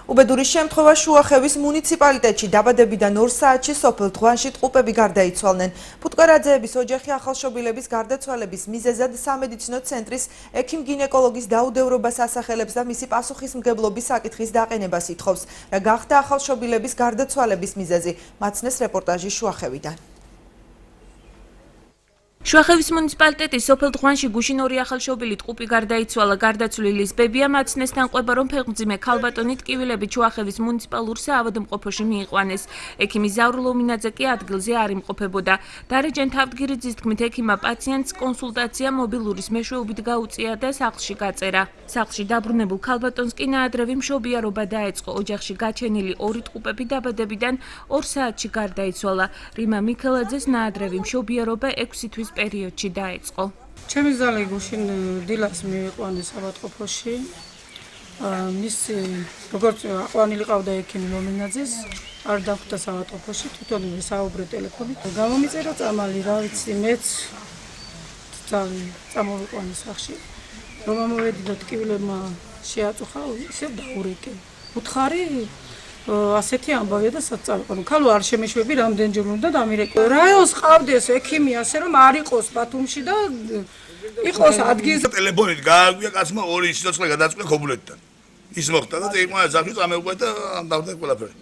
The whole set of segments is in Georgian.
უბედურის შემთხვევა შუახევის მუნიციპალიტეტში დაბადებიდან 2 საათში სოფელ დღვანში ტყუპები გარდაიცვალნენ. ფუტკარაძეების ოჯახი ახალშობილების გარდაცვალების მიზეზად სამედიცინო ცენტრის ექიმ-გინეკოლოგის დაუდევრობას ასახელებს და მისი პასუხისმგებლობის საკითხის დაყენებას ითხოვს. რა გახდა ახალშობილების გარდაცვალების მიზეზი? მაცნეს რეპორტაჟი შუახევიდან. შუახევის მუნიციპალიტეტის სოფელ დღვანში გუშინ 2 ახალშობილი ტყუპი გარდაიცვალა. გარდაცვლილის ბებია მაცნესთან ყვება, რომ ფეხმძიმე ქალბატონი ტკივილებით შუახევის მუნიციპალურ საავადმყოფოში მიიყვანეს. ექიმი ზაურ ლომინაძე კი ადგილზე არ იმყოფებოდა. დარეჯან თავდგირიძის თქმით, ექიმმა პაციენტს კონსულტაცია მობილურის მეშვეობით გაუწია და სახლში გაწერა. სახლში დაბრუნებულ ქალბატონს კი ნაადრევი მშობიარობა დაეწყო. ოჯახში გაჩენილი 2 ტყუპები დაბადებიდან 2 საათში გარდაიცვალა. რიმა მიქელაძეს ნაადრევი მშობიარობა 6 თვის პერიოდში დაეწყო. ჩემი ზალი გუშინ დილას მიიყვანეს ავადმყოფოში. მისი როგორც აყვანილი ყავდა ექიმი ლომინაძეს, არ დახვდა ავადმყოფოში, თვითონ საუბრე ტელეფონით. გამომიწერა წამალი, რა ვიცი, მეც წამოვიყვანე სახში. რომ ამოვედით ტკივილებმა შეაწუხა, ისე დაურეკე. უთხარი ასეთი ამბავია და საწავყო. ქალო არ შემეშვები, რამდენჯერ უნდა დამირეკო. რაიონს ყავდეს ექიმი, ასე რომ არ იყოს ბათუმში და იყოს ადგილზე. ტელეფონით გააგვია კაცმა 2 სიცოცხლე გადაწყვეტა ქობულეთთან. ის მოხდა და წაიყვანა ზაფხი წამეუყვეთ და ამბავდა ყველაფერი.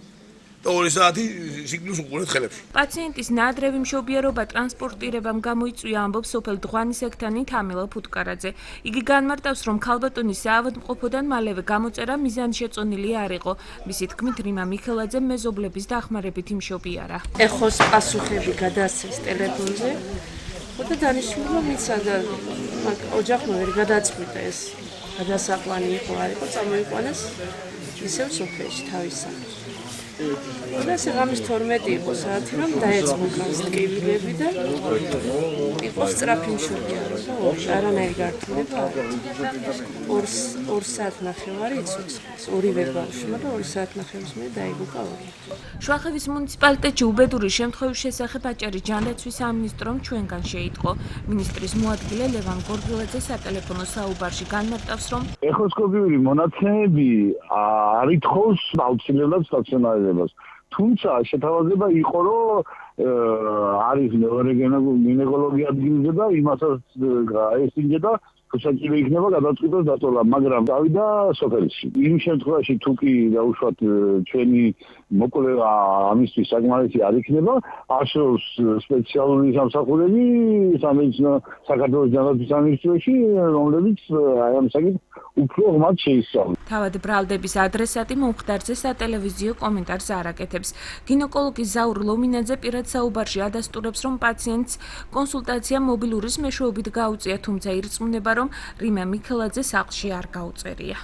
და 2 საათი სიკვდილს უყურეთ ხელებში. პაციენტის ნაადრევი მშობიარობა ტრანსპორტირებამ გამოიწვია, ამბობს სოფელ დღვანის ექთანი თამილა ფუტკარაძე. იგი განმარტავს, რომ ქალბატონის საავადმყოფოდან მალევე გამოწერა მიზანშეწონილი არ იყო. მისი თქმით, რიმა მიქელაძე მეზობლების დახმარებით იმშობიარა. ეხოს პასუხები გადასცეს ტელეფონზე და დანიშნულა მიცა და ოჯახმა ვერ გადაწყვიტა ეს გადასაყვანი იყო არ იყო წამოიყვანეს ისევ სოფელში თავის სახლში. და ეს ღამის 12 იყო საათი, რომ დაეწყო ქალს ტკივილები და იყო სწრაფი მშობიარობა, არანაირი გართულება არ იყო. 2 საათნახევარი იცოცხლეს, ორივე ბავშვმა და 2 საათნახევრის მერე დაიღუპა ორი. შუახევის მუნიციპალიტეტში უბედური შემთხვევის შესახებ აჭარის ჯანდაცვის სამინისტრომ ჩვენგან შეიტყო. მინისტრის მოადგილე ლევან გორგილაძე სატელეფონო საუბარში განმარტავს, რომ ეხოსკოპიური მონაცემები არ ითხოვს აუცილებლად სტაციონარიზებას. თუმცა შეთავაზება იყო, რომ არის მეორე გინეკოლოგი ადგილზე და იმასაც ესინჯება საჭირო იქნება გადაწყვიტოს დატოვა, მაგრამ დავიდა სოფელში. იმ შემთხვევაში თუ კი დაუშვათ ჩვენი მოკვლევა ამისთვის საკმარისი არ იქნება, არსებობს სპეციალური სამსახურები სამედიცინო საქართველოს ჯანდაცვის სამინისტროში, რომლებიც აი ამ საკითხს უფრო ღრმად შეისწავლენ. თავად ბრალდების ადრესატი მომხდარზე სატელევიზიო კომენტარს არ აკეთებს. გინეკოლოგი ზაურ ლომინაძე პირად საუბარში ადასტურებს, რომ პაციენტს კონსულტაცია მობილურის მეშვეობით გაუწია, თუმცა ირწმუნება, რომ რიმა მიქელაძე სახლში არ გაუწერია.